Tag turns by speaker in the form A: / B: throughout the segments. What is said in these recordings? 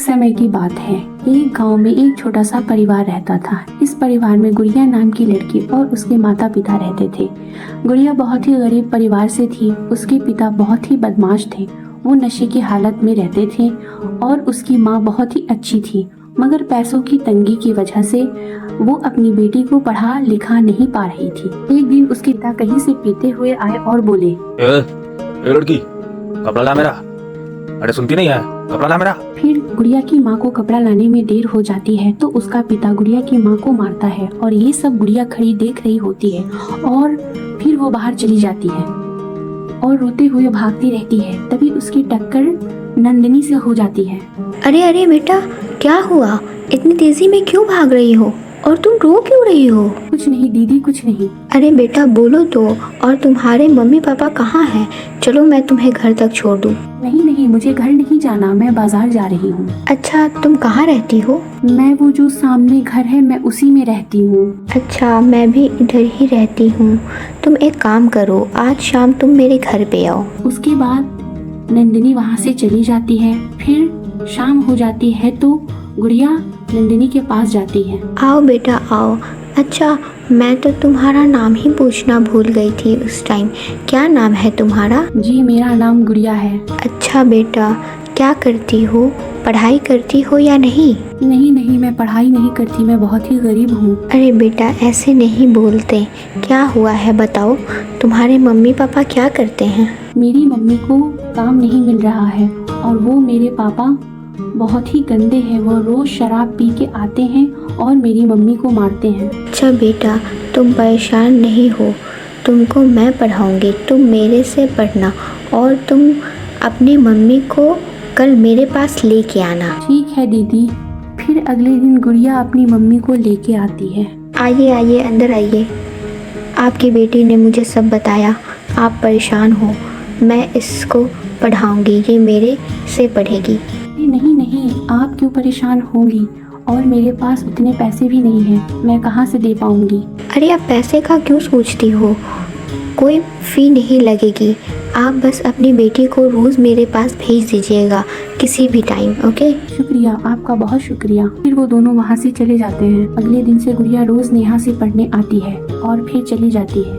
A: समय की बात है। एक गांव में एक छोटा सा परिवार रहता था। इस परिवार में गुड़िया नाम की लड़की और उसके माता पिता रहते थे। गुड़िया बहुत ही गरीब परिवार से थी। उसके पिता बहुत ही बदमाश थे। वो नशे की हालत में रहते थे और उसकी माँ बहुत ही अच्छी थी, मगर पैसों की तंगी की वजह से वो अपनी बेटी को पढ़ा लिखा नहीं पा रही थी। एक दिन उसके पिता कहीं से पीते हुए आए और बोले,
B: ए लड़की, कपड़ा ला मेरा। अरे सुनती नहीं है, कपड़ा ला मेरा।
A: फिर गुड़िया की माँ को कपड़ा लाने में देर हो जाती है तो उसका पिता गुड़िया की माँ को मारता है और ये सब गुड़िया खड़ी देख रही होती है और फिर वो बाहर चली जाती है और रोते हुए भागती रहती है। तभी उसकी टक्कर नंदिनी से हो जाती है।
C: अरे अरे बेटा, क्या हुआ? इतनी तेजी में क्यों भाग रही हो और तुम रो क्यों रही हो?
A: कुछ नहीं दीदी, कुछ नहीं।
C: अरे बेटा बोलो तो, और तुम्हारे मम्मी पापा कहाँ हैं? चलो मैं तुम्हें घर तक छोड़ दूँ।
A: नहीं नहीं, मुझे घर नहीं जाना, मैं बाजार जा रही हूँ।
C: अच्छा, तुम कहाँ रहती हो?
A: मैं वो जो सामने घर है मैं उसी में रहती हूँ।
C: अच्छा, मैं भी इधर ही रहती हूँ। तुम एक काम करो, आज शाम तुम मेरे घर पे आओ।
A: उसके बाद नंदिनी वहाँ से चली जाती है। फिर शाम हो जाती है तो गुड़िया नंदिनी के पास जाती है।
C: आओ बेटा आओ। अच्छा, मैं तो तुम्हारा नाम ही पूछना भूल गई थी उस टाइम। क्या नाम है तुम्हारा?
A: जी, मेरा नाम गुड़िया है।
C: अच्छा बेटा, क्या करती हो? पढ़ाई करती हो या नहीं?
A: नहीं नहीं, मैं पढ़ाई नहीं करती, मैं बहुत ही गरीब हूँ।
C: अरे बेटा, ऐसे नहीं बोलते। क्या हुआ है बताओ? तुम्हारे मम्मी पापा क्या करते हैं?
A: मेरी मम्मी को काम नहीं मिल रहा है और वो मेरे पापा बहुत ही गंदे हैं। वो रोज शराब पी के आते हैं और मेरी मम्मी को मारते हैं।
C: अच्छा बेटा, तुम परेशान नहीं हो, तुमको मैं पढ़ाऊंगी। तुम मेरे से पढ़ना और तुम अपनी मम्मी को कल मेरे पास लेके आना।
A: ठीक है दीदी। फिर अगले दिन गुड़िया अपनी मम्मी को लेके आती है।
C: आइए आइए, अंदर आइए। आपकी बेटी ने मुझे सब बताया। आप परेशान हो, मैं इसको पढ़ाऊंगी, ये मेरे से पढ़ेगी।
A: नहीं नहीं, आप क्यों परेशान होंगी? और मेरे पास उतने पैसे भी नहीं हैं, मैं कहाँ से दे पाऊंगी?
C: अरे आप पैसे का क्यों सोचती हो? कोई फ़ी नहीं लगेगी। आप बस अपनी बेटी को रोज़ मेरे पास भेज दीजिएगा किसी भी टाइम। ओके?
A: शुक्रिया, आपका बहुत शुक्रिया। फिर वो दोनों वहाँ से चले जाते हैं। अगले दिन से गुड़िया रोज नेहा से पढ़ने आती है और फिर चली जाती है।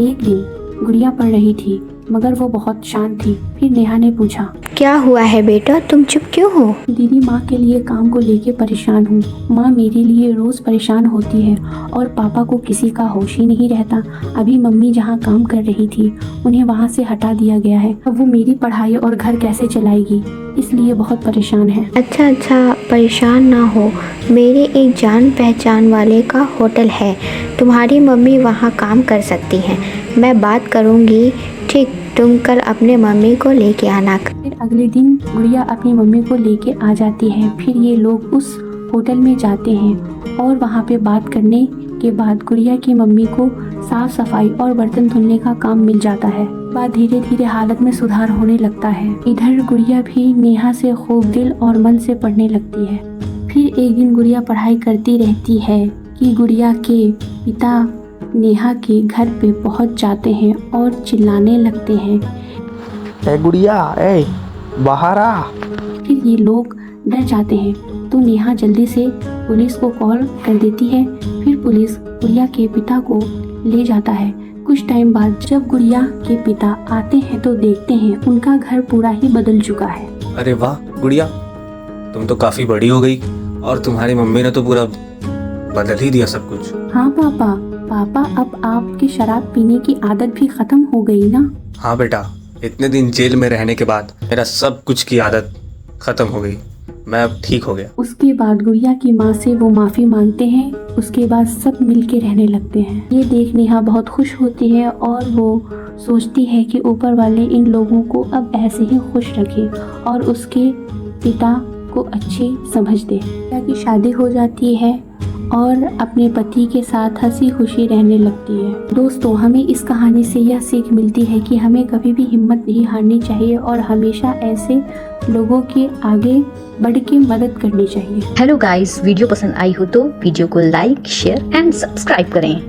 A: एक दिन गुड़िया पढ़ रही थी मगर वो बहुत शांत थी। फिर नेहा ने पूछा,
C: क्या हुआ है बेटा, तुम चुप क्यों हो?
A: दीदी, माँ के लिए काम को लेके परेशान हूँ। माँ मेरे लिए रोज परेशान होती है और पापा को किसी का होश ही नहीं रहता। अभी मम्मी जहाँ काम कर रही थी उन्हें वहाँ से हटा दिया गया है। अब वो मेरी पढ़ाई और घर कैसे चलाएगी, इसलिए बहुत परेशान है।
C: अच्छा, परेशान ना हो। मेरे एक जान पहचान वाले का होटल है, तुम्हारी मम्मी वहाँ काम कर सकती हैं। मैं बात करूँगी, ठीक? तुम कल अपने मम्मी को लेके आना।
A: फिर अगले दिन गुड़िया अपनी मम्मी को लेके आ जाती है। फिर ये लोग उस होटल में जाते हैं और वहाँ पे बात करने के बाद गुड़िया की मम्मी को साफ सफाई और बर्तन धुलने का काम मिल जाता है। बाद धीरे धीरे हालत में सुधार होने लगता है। इधर गुड़िया भी नेहा से खूब दिल और मन से पढ़ने लगती है। फिर एक दिन गुड़िया पढ़ाई करती रहती है कि गुड़िया के पिता नेहा के घर पे पहुंच जाते हैं और चिल्लाने लगते हैं,
B: ए गुड़िया, ए बाहर आ।
A: फिर ये लोग डर जाते हैं तो नेहा जल्दी से पुलिस को कॉल कर देती है। फिर पुलिस गुड़िया के पिता को ले जाता है। कुछ टाइम बाद जब गुड़िया के पिता आते हैं तो देखते हैं उनका घर पूरा ही बदल चुका है।
B: अरे वाह गुड़िया, तुम तो काफी बड़ी हो गई और तुम्हारी मम्मी ने तो पूरा बदल ही दिया सब कुछ।
A: हाँ पापा, अब आपकी शराब पीने की आदत भी खत्म हो गई ना?
B: हाँ बेटा, इतने दिन जेल में रहने के बाद मेरा सब कुछ की आदत खत्म हो गई। मैं अब ठीक हो गया।
A: उसके बाद गुड़िया की माँ से वो माफी मांगते हैं। उसके बाद सब मिल के रहने लगते हैं। ये देख नेहा बहुत खुश होती है और वो सोचती है कि ऊपर वाले इन लोगों को अब ऐसे ही खुश रखे और उसके पिता को अच्छी समझ दे। गुड़िया की शादी हो जाती है और अपने पति के साथ हंसी खुशी रहने लगती है। दोस्तों, हमें इस कहानी से यह सीख मिलती है कि हमें कभी भी हिम्मत नहीं हारनी चाहिए और हमेशा ऐसे लोगों के आगे बढ़ के मदद करनी चाहिए।
D: हेलो गाइस, वीडियो पसंद आई हो तो वीडियो को लाइक, शेयर एंड सब्सक्राइब करें।